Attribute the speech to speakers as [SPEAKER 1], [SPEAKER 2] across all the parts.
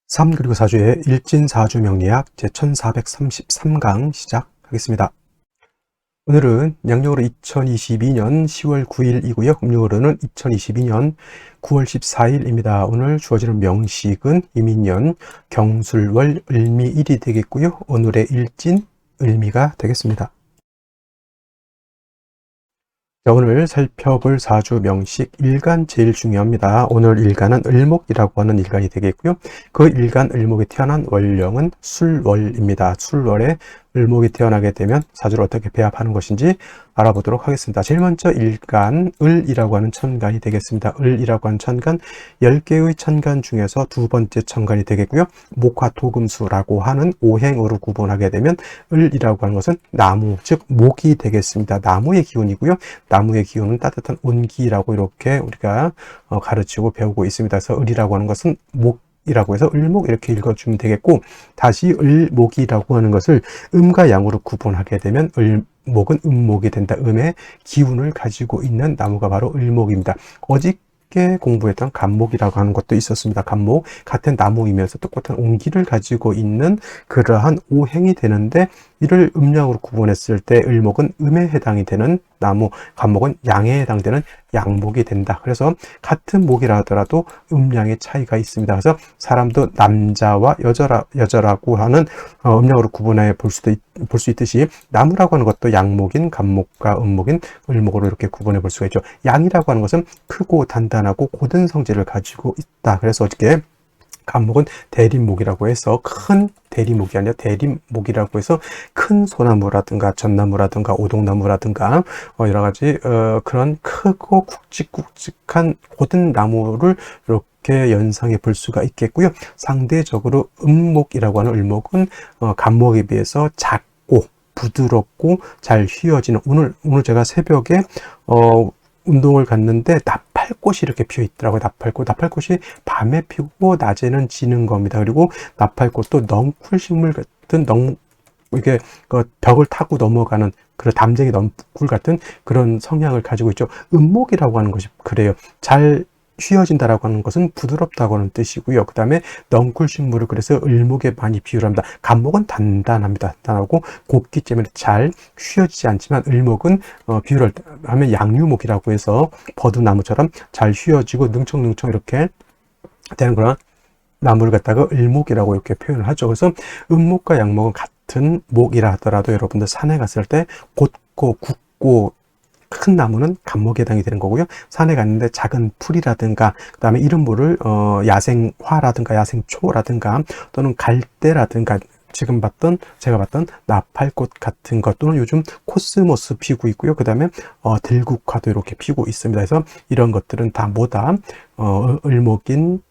[SPEAKER 1] 3 그리고 4주의 일진사주 명리학 제1433강 시작하겠습니다. 오늘은 양력으로 2022년 10월 9일이고요. 음력으로는 2022년 9월 14일입니다. 오늘 주어지는 명식은 이민년 경술월 을미일이 되겠고요. 오늘의 일진 을미가 되겠습니다. 자, 오늘 살펴볼 사주 명식 일간 제일 중요합니다. 오늘 일간은 을목이라고 하는 일간이 되겠고요. 그 일간 을목이 태어난 월령은 술월입니다. 술월에 을목이 태어나게 되면 사주를 어떻게 배합하는 것인지 알아보도록 하겠습니다. 제일 먼저 일간, 을이라고 하는 천간이 되겠습니다. 을이라고 하는 천간, 10개의 천간 중에서 두 번째 천간이 되겠고요. 목화토금수라고 하는 오행으로 구분하게 되면 을이라고 하는 것은 나무, 즉 목이 되겠습니다. 나무의 기운이고요. 나무의 기운은 따뜻한 온기라고 이렇게 우리가 가르치고 배우고 있습니다. 그래서 을이라고 하는 것은 목이라고 해서 을목 이렇게 읽어주면 되겠고, 다시 을목이라고 하는 것을 음과 양으로 구분하게 되면 을목은 음목이 된다. 음의 기운을 가지고 있는 나무가 바로 을목입니다. 어저께 공부했던 간목이라고 하는 것도 있었습니다. 간목, 같은 나무이면서 똑같은 온기를 가지고 있는 그러한 오행이 되는데, 이를 음양으로 구분했을 때 을목은 음에 해당이 되는 나무, 간목은 양에 해당되는 양목이 된다. 그래서 같은 목이라 하더라도 음양의 차이가 있습니다. 그래서 사람도 남자와 여자라고 하는 음양으로 구분해 볼 수 있듯이 나무라고 하는 것도 양목인 간목과 음목인 을목으로 이렇게 구분해 볼 수가 있죠. 양이라고 하는 것은 크고 단단하고 고든 성질을 가지고 있다. 그래서 어떻게 간목은 대림목이라고 해서 큰 대리목이 아니라 대림목이라고 해서 큰 소나무라든가 전나무라든가 오동나무라든가 여러 가지 그런 크고 굵직굵직한 고든 나무를 이렇게 연상해 볼 수가 있겠고요. 상대적으로 음목이라고 하는 을목은 간목에 비해서 작고 부드럽고 잘 휘어지는, 오늘 제가 새벽에 운동을 갔는데 나팔꽃이 이렇게 피어 있더라고요. 나팔꽃이 밤에 피고 낮에는 지는 겁니다. 그리고 나팔꽃도 넝쿨식물 같은 이게 벽을 타고 넘어가는 그런 담쟁이 넝쿨 같은 그런 성향을 가지고 있죠. 음목이라고 하는 것이 그래요. 잘 휘어진다라고 하는 것은 부드럽다고 하는 뜻이고요. 그 다음에 넝쿨 식물을 그래서 을목에 많이 비유를 합니다. 간목은 단단합니다. 단단하고 곱기 때문에 잘 휘어지지 않지만, 을목은 비유를 하면 양류목이라고 해서 버드나무처럼 잘 휘어지고 능청능청 이렇게 되는 그런 나무를 갖다가 을목이라고 이렇게 표현을 하죠. 그래서 음목과 양목은 같은 목이라 하더라도 여러분들 산에 갔을 때 곧고 굵고 큰 나무는 간목에 해당이 되는 거고요. 산에 갔는데 작은 풀이라든가 그 다음에 이런 물을 야생화라든가 야생초라든가 또는 갈대라든가 제가 봤던 나팔꽃 같은 것, 또는 요즘 코스모스 피고 있고요. 그 다음에 들국화도 이렇게 피고 있습니다. 그래서 이런 것들은 다 뭐다 을목인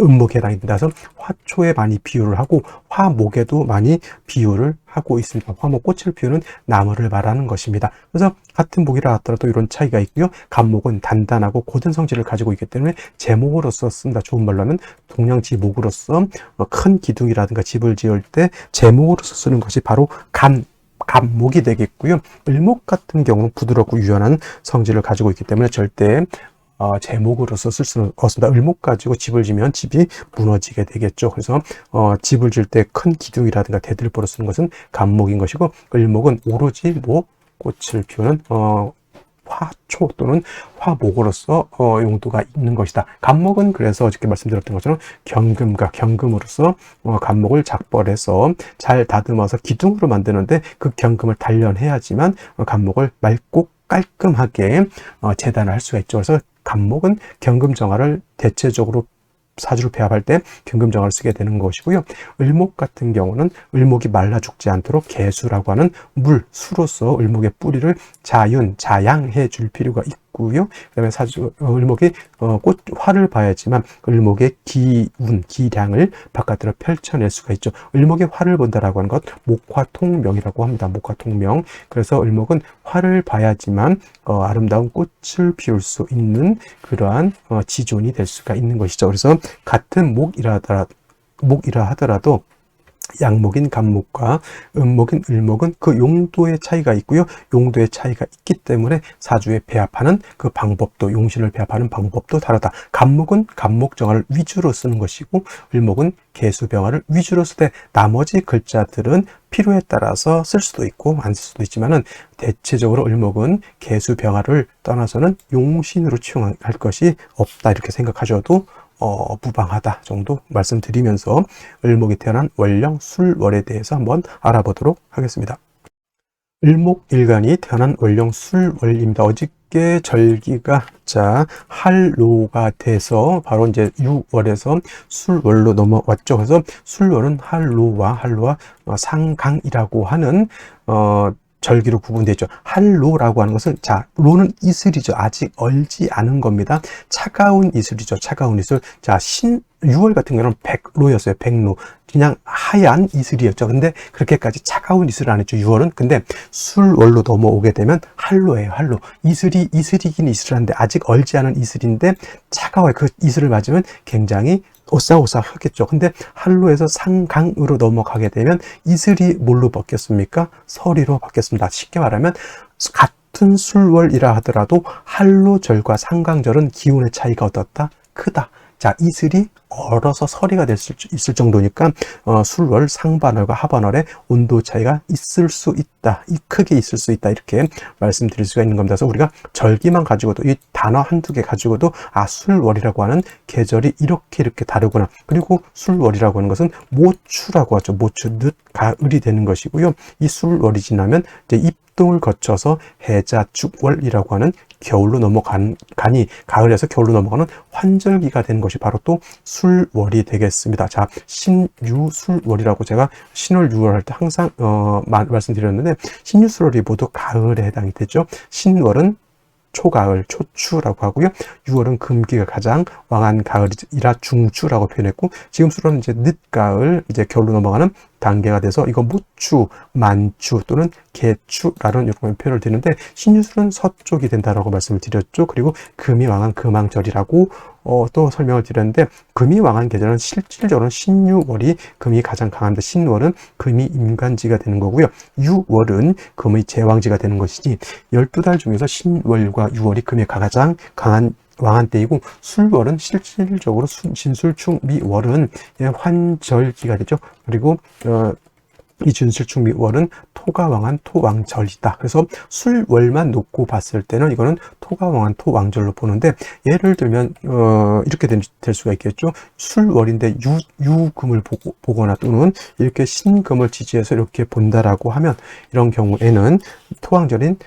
[SPEAKER 1] 음목에 해당이 된다. 그래서 화초에 많이 비유를 하고 화목에도 많이 비유를 하고 있습니다. 화목, 꽃을 피우는 나무를 말하는 것입니다. 그래서 같은 목이라 하더라도 이런 차이가 있고요. 간목은 단단하고 고든 성질을 가지고 있기 때문에 제목으로서 쓴다. 좋은 말로 하면 동양지목으로서 큰 기둥이라든가 집을 지을 때 제목으로서 쓰는 것이 바로 간목이 되겠고요. 을목 같은 경우는 부드럽고 유연한 성질을 가지고 있기 때문에 절대 제목으로서 쓸 수는 없습니다. 을목 가지고 집을 지면 집이 무너지게 되겠죠. 그래서 집을 지을 때 큰 기둥이라든가 대들보로 쓰는 것은 간목인 것이고, 을목은 오로지 꽃을 피우는 화초 또는 화목으로서 용도가 있는 것이다. 간목은 그래서 어저께 말씀드렸던 것처럼 경금으로서 간목을 작벌해서 잘 다듬어서 기둥으로 만드는데, 그 경금을 단련해야지만 간목을 맑고 깔끔하게 재단을 할 수가 있죠. 그래서 간목은 경금정화를 대체적으로 사주를 배합할 때 경금정화를 쓰게 되는 것이고요. 을목 같은 경우는 을목이 말라 죽지 않도록 개수라고 하는 수로서 을목의 뿌리를 자양해 줄 필요가 있고요. 그다음에 을목이 화를 봐야지만 을목의 기량을 바깥으로 펼쳐낼 수가 있죠. 을목의 화를 본다라고 하는 것 목화통명이라고 합니다. 목화통명. 그래서 을목은 화를 봐야지만 아름다운 꽃을 피울 수 있는 그러한 지존이 될 수가 있는 것이죠. 그래서 같은 목이라 하더라도 양목인 간목과 음목인 을목은 그 용도의 차이가 있고요. 용도의 차이가 있기 때문에 사주에 배합하는 그 방법도, 용신을 배합하는 방법도 다르다. 간목은 간목정화를 위주로 쓰는 것이고, 을목은 개수병화를 위주로 쓰되 나머지 글자들은 필요에 따라서 쓸 수도 있고 안 쓸 수도 있지만은, 대체적으로 을목은 개수병화를 떠나서는 용신으로 취용할 것이 없다, 이렇게 생각하셔도 무방하다 정도 말씀드리면서 을목이 태어난 월령 술월에 대해서 한번 알아보도록 하겠습니다. 을목일간이 태어난 월령 술월입니다. 어저께 절기가 할로가 돼서 바로 이제 6월에서 술월로 넘어왔죠. 그래서 술월은 할로와 상강이라고 하는 절기로 구분되죠. 할로라고 하는 것은, 로는 이슬이죠. 아직 얼지 않은 겁니다. 차가운 이슬이죠. 차가운 이슬. 6월 같은 경우는 백로였어요. 백로. 그냥 하얀 이슬이었죠. 근데 그렇게까지 차가운 이슬을 안 했죠. 6월은. 근데 술월로 넘어오게 되면 할로예요. 할로. 이슬이긴 이슬한데 아직 얼지 않은 이슬인데 차가워요. 그 이슬을 맞으면 굉장히 오싹오싹하겠죠. 근데 할로에서 상강으로 넘어가게 되면 이슬이 뭘로 바뀌었습니까? 서리로 바뀌었습니다. 쉽게 말하면 같은 술월이라 하더라도 할로절과 상강절은 기온의 차이가 어떻다? 크다. 이슬이 얼어서 서리가 될 수 있을 정도니까 술월 상반월과 하반월에 온도 차이가 있을 수 있다. 크게 있을 수 있다. 이렇게 말씀드릴 수가 있는 겁니다. 그래서 우리가 절기만 가지고도, 이 단어 한두 개 가지고도 술월이라고 하는 계절이 이렇게 다르구나. 그리고 술월이라고 하는 것은 모추라고 하죠. 모추, 늦, 가을이 되는 것이고요. 이 술월이 지나면 이제 입동을 거쳐서 해자, 축월이라고 하는 겨울로 가니 가을에서 겨울로 넘어가는 환절기가 되는 것이 바로 또 술월이 되겠습니다. 신유술월이라고 제가 신월 6월 할 때 항상 말씀드렸는데, 신유술월이 모두 가을에 해당이 되죠. 신월은 초가을, 초추라고 하고요. 6월은 금기가 가장 왕한 가을이라 중추라고 표현했고, 지금 술월은 이제 늦가을, 이제 겨울로 넘어가는 단계가 돼서 이거 무추, 만추 또는 개추라는 이런 표현을 드리는데, 신유술은 서쪽이 된다라고 말씀을 드렸죠. 그리고 금이 왕한 금왕절이라고 또 설명을 드렸는데, 금이 왕한 계절은 실질적으로는 신유월이 금이 가장 강한데, 신월은 금이 임간지가 되는 거고요. 6월은 금의 제왕지가 되는 것이지, 12달 중에서 신월과 6월이 금이 가장 강한 왕한 때이고, 술월은 실질적으로 진술충미월은 환절기가 되죠. 그리고 이 준술충미월은 토가 왕한 토왕절이다. 그래서 술월만 놓고 봤을 때는 이거는 토가 왕한 토왕절로 보는데, 예를 들면 이렇게 될 수가 있겠죠. 술월인데 유금을 보거나 또는 이렇게 신금을 지지해서 이렇게 본다라고 하면, 이런 경우에는 토왕절인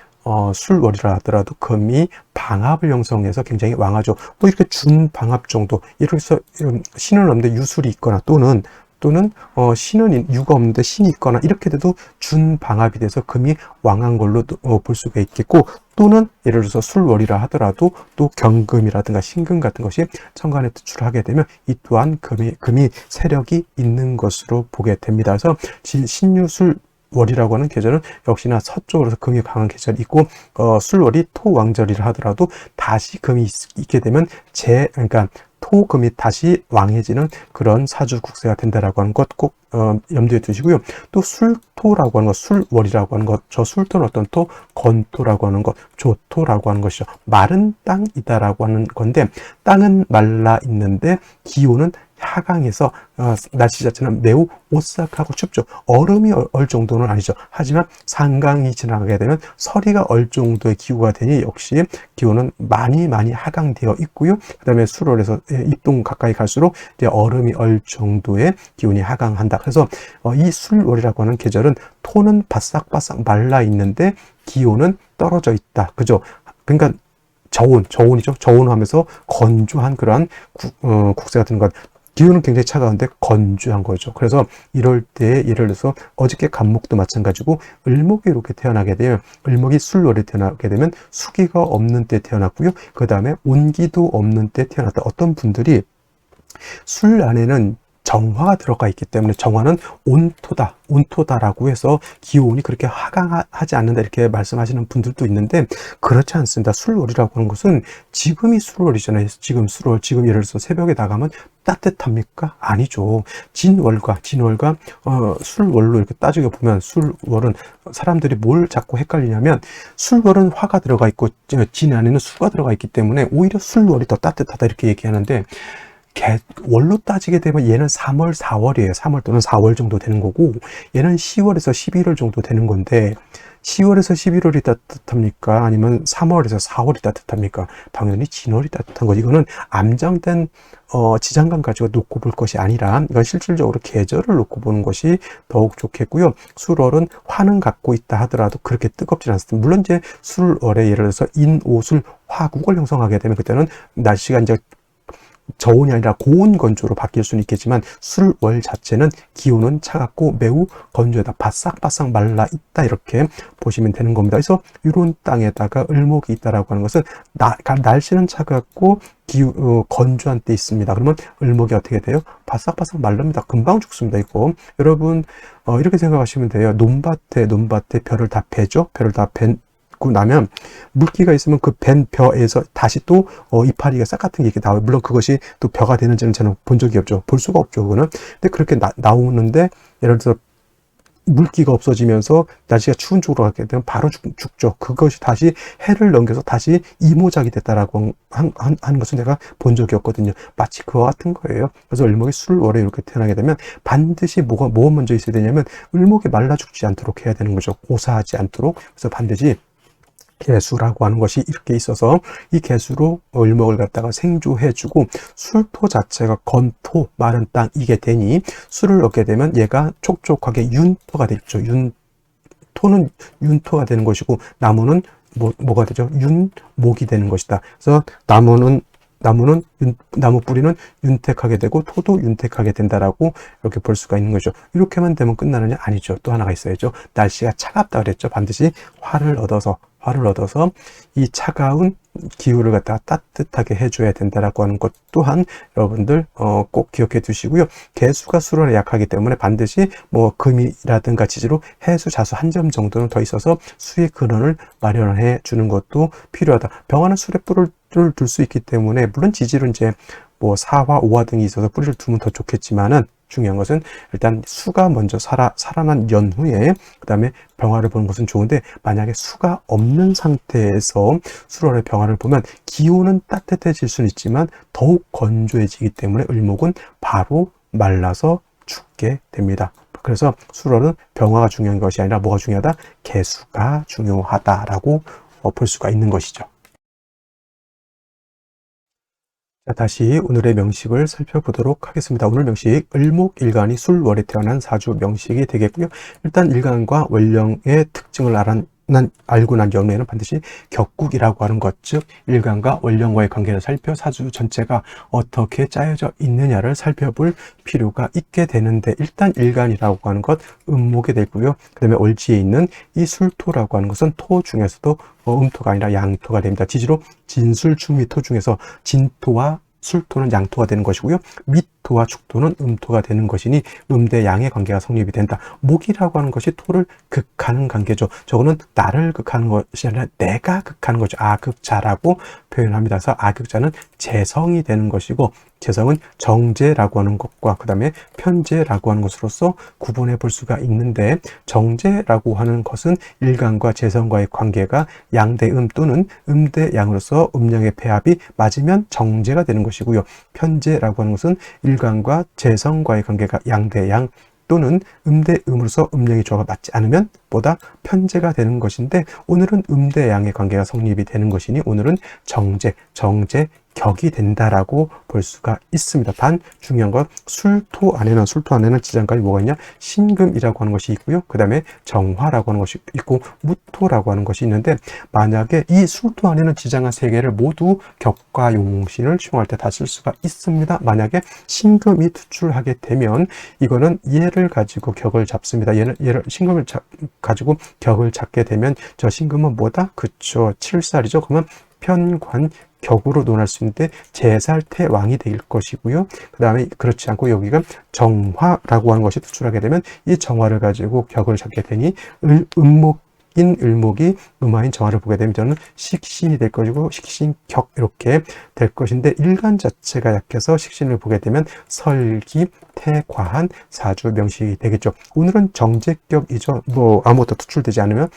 [SPEAKER 1] 술월이라 하더라도 금이 방합을 형성해서 굉장히 왕하죠. 이렇게 준방합 정도, 이렇게 해서 신은 없는데 유술이 있거나 또는 신은 유가 없는데 신이 있거나, 이렇게 돼도 준방합이 돼서 금이 왕한 걸로 볼 수가 있겠고, 또는 예를 들어서 술월이라 하더라도 또 경금이라든가 신금 같은 것이 천간에 투출하게 되면 이 또한 금이 세력이 있는 것으로 보게 됩니다. 그래서 신유술 월이라고 하는 계절은 역시나 서쪽으로서 금이 강한 계절이 있고, 술월이 토왕절이라 하더라도 다시 금이 있게 되면 그러니까 토금이 다시 왕해지는 그런 사주 국세가 된다라고 하는 것 꼭 염두에 두시고요. 또 술토라고 하는 것, 술월이라고 하는 것, 저 술토는 어떤 토? 건토라고 하는 것, 조토라고 하는 것이죠. 마른 땅이다라고 하는 건데, 땅은 말라 있는데 기온은 하강해서 날씨 자체는 매우 오싹하고 춥죠. 얼음이 얼 정도는 아니죠. 하지만 상강이 지나가게 되면 서리가 얼 정도의 기후가 되니 역시 기온은 많이 하강되어 있고요. 그 다음에 술월에서 입동 가까이 갈수록 이제 얼음이 얼 정도의 기온이 하강한다. 그래서 이 술월이라고 하는 계절은 토는 바싹바싹 말라 있는데 기온은 떨어져 있다. 그죠? 그러니까 저온이죠. 저온하면서 건조한 그러한 국세가 되는 것. 기온은 굉장히 차가운데 건조한 거죠. 그래서 이럴 때 예를 들어서 어저께 간목도 마찬가지고, 을목이 이렇게 태어나게 되면, 을목이 술월에 태어나게 되면 수기가 없는 때 태어났고요. 그 다음에 온기도 없는 때 태어났다. 어떤 분들이 술 안에는 정화가 들어가 있기 때문에 정화는 온토다라고 해서 기온이 그렇게 하강하지 않는다 이렇게 말씀하시는 분들도 있는데 그렇지 않습니다. 술월이라고 하는 것은 지금이 술월이잖아요. 지금 술월, 지금 예를 들어서 새벽에 나가면 따뜻합니까? 아니죠. 진월과 술월로 이렇게 따지게 보면 술월은 사람들이 뭘 자꾸 헷갈리냐면 술월은 화가 들어가 있고 진 안에는 수가 들어가 있기 때문에 오히려 술월이 더 따뜻하다 이렇게 얘기하는데 월로 따지게 되면 얘는 3월, 4월이에요. 3월 또는 4월 정도 되는 거고 얘는 10월에서 11월 정도 되는 건데 10월에서 11월이 따뜻합니까? 아니면 3월에서 4월이 따뜻합니까? 당연히 진월이 따뜻한 거지. 이거는 암장된 지장간 가지고 놓고 볼 것이 아니라 이건 실질적으로 계절을 놓고 보는 것이 더욱 좋겠고요. 술월은 화는 갖고 있다 하더라도 그렇게 뜨겁지 않습니다. 물론 이제 술월에 예를 들어서 인오술 화국을 형성하게 되면 그때는 날씨가 이제 저온이 아니라 고온 건조로 바뀔 수는 있겠지만 술월 자체는 기온은 차갑고 매우 건조하다. 바싹바싹 말라 있다 이렇게 보시면 되는 겁니다. 그래서 이런 땅에다가 을목이 있다라고 하는 것은 날씨는 차갑고 건조한 때 있습니다. 그러면 을목이 어떻게 돼요? 바싹바싹 말릅니다. 금방 죽습니다. 이거 여러분 이렇게 생각하시면 돼요. 논밭에 벼를 다 베죠. 벼를 다 고 나면 물기가 있으면 그 벤 벼에서 다시 또 이파리가 싹 같은 게 이렇게 나와요. 물론 그것이 또 벼가 되는지는 저는 본 적이 없죠. 볼 수가 없죠. 그거는. 근데 그렇게 나오는데 예를 들어서 물기가 없어지면서 날씨가 추운 쪽으로 가게 되면 바로 죽죠. 그것이 다시 해를 넘겨서 다시 이모작이 됐다라고 하는 것을 내가 본 적이 없거든요. 마치 그와 같은 거예요. 그래서 을목이 술월에 이렇게 태어나게 되면 반드시 뭐가 먼저 있어야 되냐면 을목이 말라 죽지 않도록 해야 되는 거죠. 고사하지 않도록. 그래서 반드시 개수라고 하는 것이 이렇게 있어서 이 개수로 을목을 갖다가 생조해주고 술토 자체가 건토 마른 땅이게 되니 술을 얻게 되면 얘가 촉촉하게 윤토가 되죠. 윤토는 윤토가 되는 것이고 나무는 뭐가 되죠? 윤목이 되는 것이다. 그래서 나무 뿌리는 윤택하게 되고 토도 윤택하게 된다라고 이렇게 볼 수가 있는 거죠. 이렇게만 되면 끝나느냐? 아니죠. 또 하나가 있어야죠. 날씨가 차갑다 그랬죠. 반드시 화를 얻어서 이 차가운 기후를 갖다가 따뜻하게 해줘야 된다라고 하는 것 또한 여러분들 꼭 기억해 두시고요. 개수가 술월에 약하기 때문에 반드시 금이라든가 지지로 해수, 자수 한 점 정도는 더 있어서 수의 근원을 마련해 주는 것도 필요하다. 병화는 술에 뿔을 둘 수 있기 때문에 물론 지지로 이제 사화, 오화 등이 있어서 뿌리를 두면 더 좋겠지만은 중요한 것은 일단 수가 먼저 살아난 연후에 그 다음에 병화를 보는 것은 좋은데 만약에 수가 없는 상태에서 술월의 병화를 보면 기온은 따뜻해질 수는 있지만 더욱 건조해지기 때문에 을목은 바로 말라서 죽게 됩니다. 그래서 술월은 병화가 중요한 것이 아니라 뭐가 중요하다? 개수가 중요하다라고 볼 수가 있는 것이죠. 자, 다시 오늘의 명식을 살펴보도록 하겠습니다. 오늘 명식 을목일간이 술월에 태어난 사주 명식이 되겠고요. 일단 일간과 월령의 특징을 알고 난 경우에는 반드시 격국이라고 하는 것, 즉 일간과 월령과의 관계를 살펴 사주 전체가 어떻게 짜여져 있느냐를 살펴볼 필요가 있게 되는데 일단 일간이라고 하는 것 음목이 되고요. 그 다음에 월지에 있는 이 술토라고 하는 것은 토 중에서도 음토가 아니라 양토가 됩니다. 지지로 진술, 충미, 토 중에서 진토와 술토는 양토가 되는 것이고요. 밑토와 축토는 음토가 되는 것이니 음대 양의 관계가 성립이 된다. 목이라고 하는 것이 토를 극하는 관계죠. 저거는 나를 극하는 것이 아니라 내가 극하는 거죠. 아극자라고 표현합니다. 그래서 아극자는 재성이 되는 것이고 재성은 정제라고 하는 것과 그 다음에 편제라고 하는 것으로서 구분해 볼 수가 있는데 정제라고 하는 것은 일간과 재성과의 관계가 양대음 또는 음대양으로서 음양의 배합이 맞으면 정제가 되는 것이고요. 편제라고 하는 것은 일간과 재성과의 관계가 양대양 또는 음대음으로서 음양의 조화가 맞지 않으면 보다 편제가 되는 것인데 오늘은 음대양의 관계가 성립이 되는 것이니 오늘은 정제격이 된다라고 볼 수가 있습니다. 단 중요한 건 술토 안에는 지장간이 뭐가 있냐? 신금이라고 하는 것이 있고요. 그 다음에 정화라고 하는 것이 있고 무토라고 하는 것이 있는데 만약에 이 술토 안에는 지장간 세 개를 모두 격과 용신을 취용할 때 다 쓸 수가 있습니다. 만약에 신금이 투출하게 되면 이거는 얘를 가지고 격을 잡습니다. 얘를 신금을 가지고 격을 잡게 되면 저 신금은 뭐다? 그쵸, 칠살이죠. 그러면 편관 격으로 논할 수 있는데 제살태왕이 될 것이고요. 그 다음에 그렇지 않고 여기가 정화라고 하는 것이 투출하게 되면 이 정화를 가지고 격을 잡게 되니 음목인 을목이 음화인 정화를 보게 되면 저는 식신이 될 것이고 식신격 이렇게 될 것인데 일간 자체가 약해서 식신을 보게 되면 설기, 태과한, 사주, 명식이 되겠죠. 오늘은 정제격이죠. 뭐 아무것도 투출되지 않으면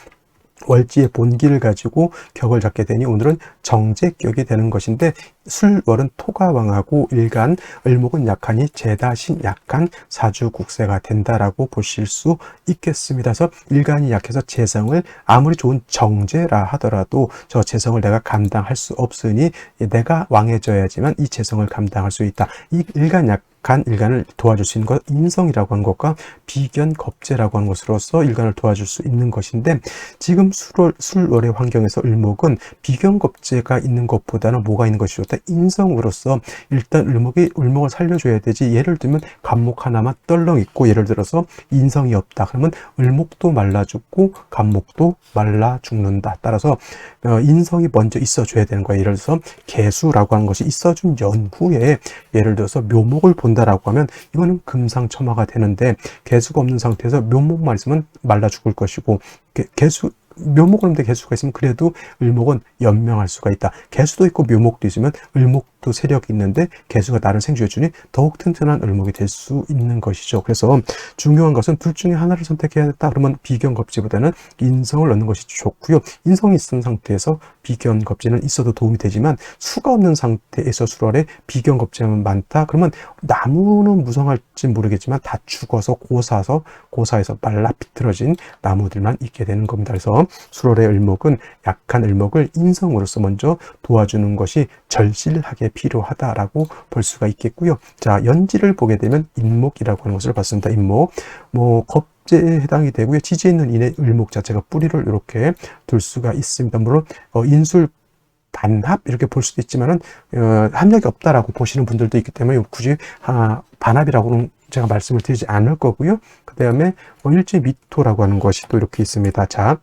[SPEAKER 1] 월지의 본기를 가지고 격을 잡게 되니 오늘은 정제격이 되는 것인데 술월은 토가 왕하고 일간 을목은 약하니 제다신 약한 사주국세가 된다라고 보실 수 있겠습니다. 그래서 일간이 약해서 재성을 아무리 좋은 정제라 하더라도 저 재성을 내가 감당할 수 없으니 내가 왕해져야지만 이 재성을 감당할 수 있다. 이 일간 약한 일간을 도와줄 수 있는 것 인성이라고 하는 것과 비견겁제라고 하는 것으로서 일간을 도와줄 수 있는 것인데 지금 술월의 환경에서 을목은 비견겁제가 있는 것보다는 뭐가 있는 것이 좋다? 인성으로서 일단 을목을 살려줘야 되지. 예를 들면 간목 하나만 떨렁 있고 예를 들어서 인성이 없다. 그러면 을목도 말라 죽고 간목도 말라 죽는다. 따라서 인성이 먼저 있어줘야 되는 거예요. 예를 들어서 개수라고 하는 것이 있어준 연후에 예를 들어서 묘목을 본다라고 하면 이거는 금상첨화가 되는데 개수가 없는 상태에서 묘목만 있으면 말라 죽을 것이고 묘목은 없는데 개수가 있으면 그래도 을목은 연명할 수가 있다. 개수도 있고 묘목도 있으면 을목도 세력이 있는데 개수가 나를 생주해주니 더욱 튼튼한 을목이 될 수 있는 것이죠. 그래서 중요한 것은 둘 중에 하나를 선택해야겠다. 그러면 비견겁지보다는 인성을 넣는 것이 좋고요. 인성이 있는 상태에서 비견겁지는 있어도 도움이 되지만 수가 없는 상태에서 수월에 비견겁지는 많다. 그러면 나무는 무성할지 모르겠지만 다 죽어서 고사에서 말라 비틀어진 나무들만 있게 되는 겁니다. 그래서 수월의 을목은 약한 을목을 인성으로서 먼저 도와주는 것이 절실하게 필요하다라고 볼 수가 있겠고요. 자, 연지를 보게 되면 인목이라고 하는 것을 봤습니다. 인목, 겁제에 해당이 되고요. 지지에 있는 인의 을목 자체가 뿌리를 이렇게 둘 수가 있습니다. 물론 인술 반합 이렇게 볼 수도 있지만은 합력이 없다라고 보시는 분들도 있기 때문에 굳이 반합이라고는 제가 말씀을 드리지 않을 거고요. 그 다음에 일지 미토라고 하는 것이 또 이렇게 있습니다. 자,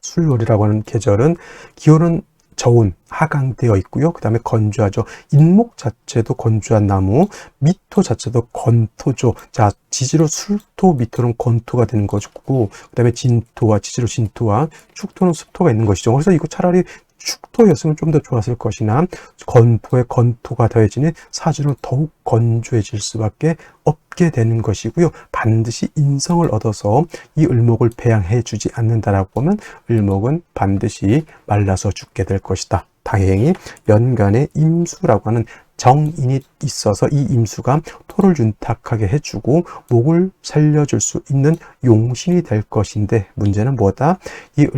[SPEAKER 1] 술월이라고 하는 계절은 기온은 저온, 하강되어 있고요. 그 다음에 건조하죠. 인목 자체도 건조한 나무, 미토 자체도 건토죠. 자, 지지로 술토, 미토는 건토가 되는 것이고, 그 다음에 진토와 지지로 진토와 축토는 습토가 있는 것이죠. 그래서 이거 차라리 축토였으면 좀 더 좋았을 것이나 건토에 건토가 더해지니 사주는 더욱 건조해질 수밖에 없게 되는 것이고요. 반드시 인성을 얻어서 이 을목을 배양해 주지 않는다라고 하면 을목은 반드시 말라서 죽게 될 것이다. 다행히 연간에 임수라고 하는 정인이 있어서 이 임수가 토를 윤탁하게 해주고 목을 살려줄 수 있는 용신이 될 것인데 문제는 뭐다? 이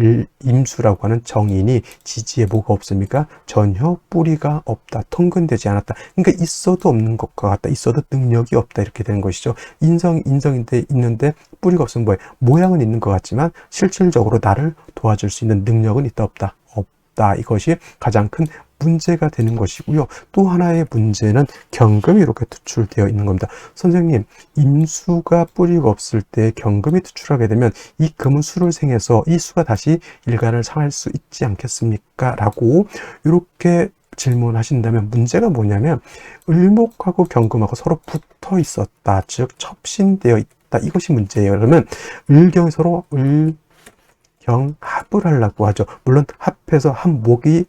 [SPEAKER 1] 임수라고 하는 정인이 지지에 뭐가 없습니까? 전혀 뿌리가 없다. 통근되지 않았다. 그러니까 있어도 없는 것과 같다. 있어도 능력이 없다. 이렇게 되는 것이죠. 인성인데 있는데 뿌리가 없으면 뭐예요? 모양은 있는 것 같지만 실질적으로 나를 도와줄 수 있는 능력은 있다 없다? 없다. 이것이 가장 큰 문제가 되는 것이고요. 또 하나의 문제는 경금이 이렇게 투출되어 있는 겁니다. 선생님, 임수가 뿌리가 없을 때 경금이 투출하게 되면 이 금은 수를 생해서 이 수가 다시 일간을 상할 수 있지 않겠습니까? 라고 이렇게 질문하신다면 문제가 뭐냐면 을목하고 경금하고 서로 붙어 있었다. 즉 첩신되어 있다. 이것이 문제예요. 그러면 을경이 서로 을경합을 하려고 하죠. 물론 합해서 한 목이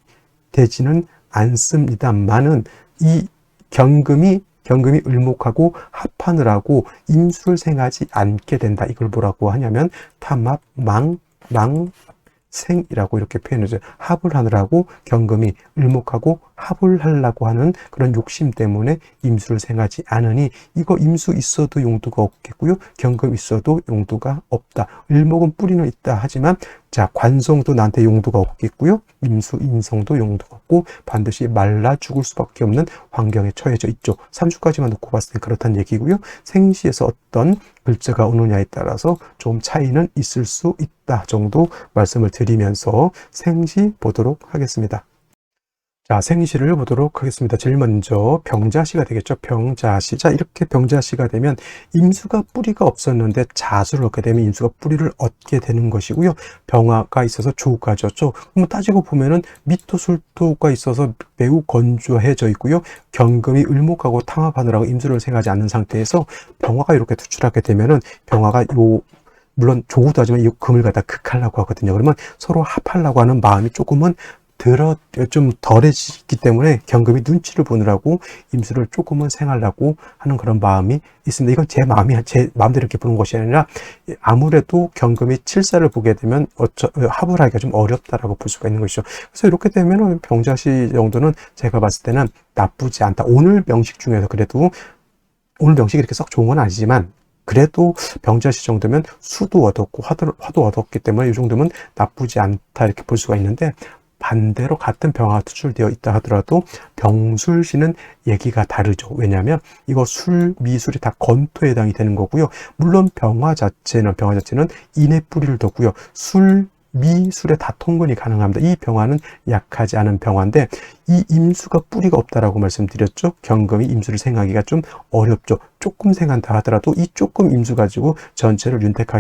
[SPEAKER 1] 되지는 않습니다만은 이 경금이 을목하고 합하느라고 임수를 생하지 않게 된다. 이걸 뭐라고 하냐면 탐합 생이라고 이렇게 표현하죠. 합을 하느라고 경금이 을목하고 합을 하려고 하는 그런 욕심 때문에 임수를 생하지 않으니 이거 임수 있어도 용도가 없겠고요. 경금 있어도 용도가 없다. 을목은 뿌리는 있다 하지만 자, 관성도 나한테 용도가 없겠고요. 임수, 인성도 용도가 없고 반드시 말라 죽을 수밖에 없는 환경에 처해져 있죠. 3주까지만 놓고 봤을 때 그렇다는 얘기고요. 생시에서 어떤 글자가 오느냐에 따라서 좀 차이는 있을 수 있다 정도 말씀을 드리면서 생시 보도록 하겠습니다. 자, 생시를 보도록 하겠습니다. 제일 먼저 병자시가 되겠죠. 병자시. 자, 이렇게 병자시가 되면 임수가 뿌리가 없었는데 자수를 얻게 되면 임수가 뿌리를 얻게 되는 것이고요. 병화가 있어서 조가 졌죠. 그럼 따지고 보면은 미토술토가 있어서 매우 건조해져 있고요. 경금이 을목하고 탕합하느라고 임수를 생하지 않는 상태에서 병화가 이렇게 투출하게 되면은 병화가 물론 조우도 하지만 이 금을 갖다 극하려고 하거든요. 그러면 서로 합하려고 하는 마음이 조금은 좀 덜해지기 때문에 경금이 눈치를 보느라고 임수를 조금은 생하려고 하는 그런 마음이 있습니다. 이건 제 마음대로 이렇게 보는 것이 아니라 아무래도 경금이 칠사를 보게 되면 합을 하기가 좀 어렵다라고 볼 수가 있는 것이죠. 그래서 이렇게 되면 병자시 정도는 제가 봤을 때는 나쁘지 않다. 오늘 명식 중에서 그래도 오늘 명식이 이렇게 썩 좋은 건 아니지만 그래도 병자시 정도면 수도 얻었고 화도 얻었기 때문에 이 정도면 나쁘지 않다 이렇게 볼 수가 있는데, 반대로 같은 병화가 투출되어 있다 하더라도 병술시는 얘기가 다르죠. 왜냐하면 이거 술, 미술이 다 건토에 해당이 되는 거고요. 물론 병화 자체는 인의 뿌리를 뒀고요. 술, 미술에 다 통근이 가능합니다. 이 병화는 약하지 않은 병화인데 이 임수가 뿌리가 없다라고 말씀드렸죠. 경금이 임수를 생하기가 좀 어렵죠. 조금 생한다 하더라도 이 조금 임수 가지고 전체를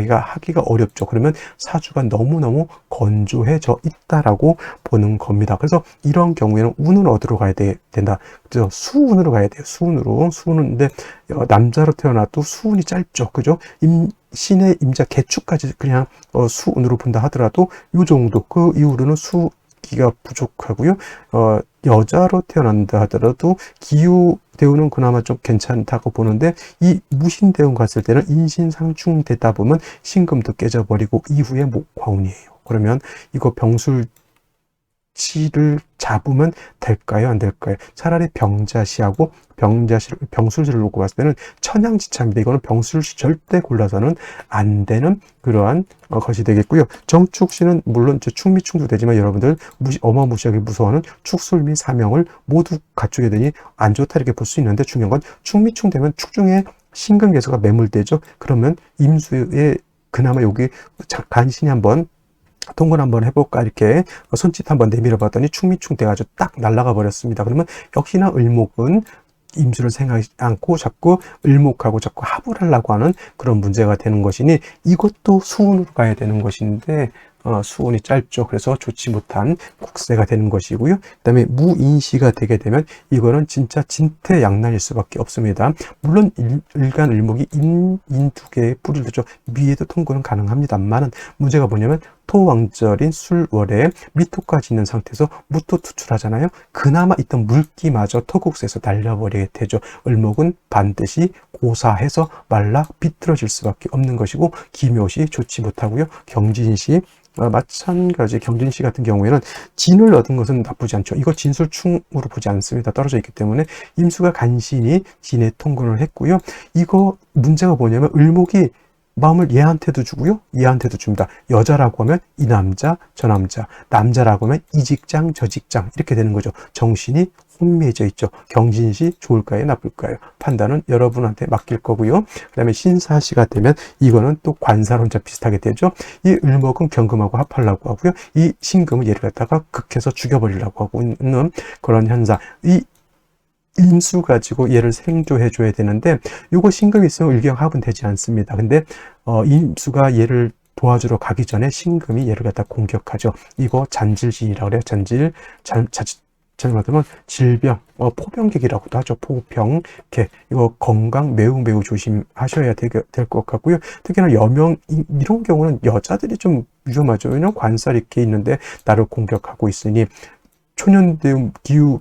[SPEAKER 1] 하기가 어렵죠. 그러면 사주가 너무너무 건조해져 있다라고 보는 겁니다. 그래서 이런 경우에는 운은 어디로 가야 된다. 그죠? 수운으로 가야 돼요. 수운으로. 수운인데 남자로 태어나도 수운이 짧죠. 그죠? 신의 임자 개축까지 그냥 수운으로 본다 하더라도 이 정도, 그 이후로는 수기가 부족하고요. 여자로 태어난다 하더라도 기후 대우는 그나마 좀 괜찮다고 보는데 이 무신대운 갔을 때는 인신상충 되다 보면 신금도 깨져버리고 이후에 목화운이에요. 그러면 이거 병술시를 잡으면 될까요? 안 될까요? 차라리 병자시하고 병술시를 놓고 봤을 때는 천양지차입니다. 이거는 병술시 절대 골라서는 안 되는 그러한 것이 되겠고요. 정축시는 물론 축미충도 되지만 여러분들 어마무시하게 무서워하는 축술미 사명을 모두 갖추게 되니 안 좋다 이렇게 볼 수 있는데, 중요한 건 축미충 되면 축중에 신금계수가 매몰되죠. 그러면 임수에 그나마 여기 간신히 한번 통근 한번 해볼까 이렇게 손짓 한번 내밀어 봤더니 축미충 돼가지고 딱 날아가 버렸습니다. 그러면 역시나 을목은 임수를 생각하지 않고 자꾸 을목하고 자꾸 합을 하려고 하는 그런 문제가 되는 것이니 이것도 수운으로 가야 되는 것인데 수운이 짧죠. 그래서 좋지 못한 국세가 되는 것이고요. 그 다음에 무인시가 되게 되면 이거는 진짜 진퇴양난일 수밖에 없습니다. 물론 일간 을목이 인 두 개의 뿌리를 두죠. 미에도 통근은 가능합니다만은 문제가 뭐냐면 토왕절인 술월에 미토까지 있는 상태에서 무토 투출하잖아요. 그나마 있던 물기마저 토국세에서 날려버리게 되죠. 을목은 반드시 고사해서 말라 비틀어질 수밖에 없는 것이고 기묘시 좋지 못하고요. 경진시 마찬가지 경진시 같은 경우에는 진을 얻은 것은 나쁘지 않죠. 이거 진술충으로 보지 않습니다. 떨어져 있기 때문에 임수가 간신히 진에 통근을 했고요. 이거 문제가 뭐냐면 을목이 마음을 얘한테도 주고요. 얘한테도 줍니다. 여자라고 하면 이 남자, 저 남자, 남자라고 하면 이 직장, 저 직장 이렇게 되는 거죠. 정신이 혼미해져 있죠. 경진시 좋을까요? 나쁠까요? 판단은 여러분한테 맡길 거고요. 그 다음에 신사시가 되면 이거는 또 관사론자 비슷하게 되죠. 이 을목은 경금하고 합하려고 하고요. 이 신금은 얘를 갖다가 극해서 죽여버리려고 하고 있는 그런 현상. 이 임수 가지고 얘를 생조해 줘야 되는데 요거 신금이 있으면 일경합은 되지 않습니다. 근데 임수가 얘를 도와주러 가기 전에 신금이 얘를 갖다 공격하죠. 이거 잔질신이라고 그래요. 잘못하면 질병, 포병객이라고도 하죠. 포병객. 이거 건강 매우 조심하셔야 될 것 같고요. 특히나 여명, 이런 경우는 여자들이 좀 위험하죠. 왜냐면 관살 이렇게 있는데 나를 공격하고 있으니 초년대음 기후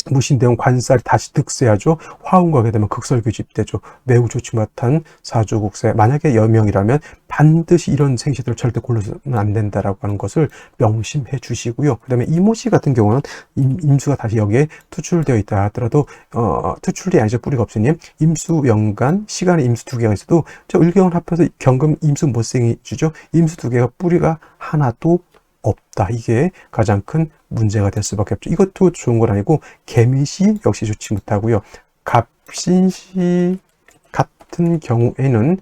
[SPEAKER 1] 무신대운 관살이 다시 득세하죠. 화운과 하게 되면 극설규집되죠. 매우 좋지 못한 사주국세. 만약에 여명이라면 반드시 이런 생시들을 절대 골라서는 안 된다라고 하는 것을 명심해 주시고요. 그 다음에 이모시 같은 경우는 임수가 다시 여기에 투출되어 있다 하더라도 투출이 아니죠. 뿌리가 없으니 임수 연간 시간에 임수 두 개가 있어도 저 을경을 합해서 경금 임수 못 생해주죠. 임수 두 개가 뿌리가 하나도 없다. 이게 가장 큰 문제가 될 수밖에 없죠. 이것도 좋은 건 아니고 개미시 역시 좋지 못하고요. 갑신시 같은 경우에는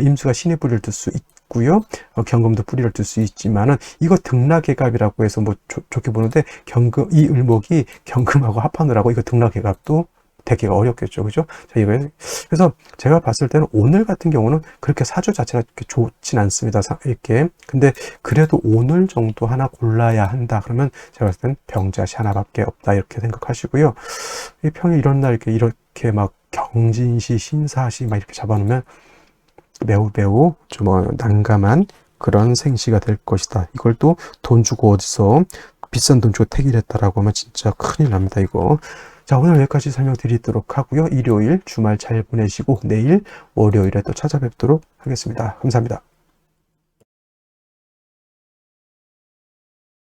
[SPEAKER 1] 임수가 신의 뿌리를 둘 수 있고요. 경금도 뿌리를 둘 수 있지만은 이거 등락개갑이라고 해서 뭐 좋게 보는데 이 을목이 경금하고 합하느라고 이거 등락개갑도 되기가 어렵겠죠. 그죠? 자, 그래서 제가 봤을 때는 오늘 같은 경우는 그렇게 사주 자체가 이렇게 좋진 않습니다. 이렇게. 근데 그래도 오늘 정도 하나 골라야 한다. 그러면 제가 봤을 때는 병자시 하나밖에 없다. 이렇게 생각하시고요. 이 평일 이런 날 이렇게 막 경진시, 신사시 막 이렇게 잡아놓으면 매우 좀 난감한 그런 생시가 될 것이다. 이걸 또 돈 주고 어디서 비싼 돈 주고 택일했다라고 하면 진짜 큰일 납니다. 이거. 자, 오늘 여기까지 설명드리도록 하고요. 일요일 주말 잘 보내시고 내일 월요일에 또 찾아뵙도록 하겠습니다. 감사합니다.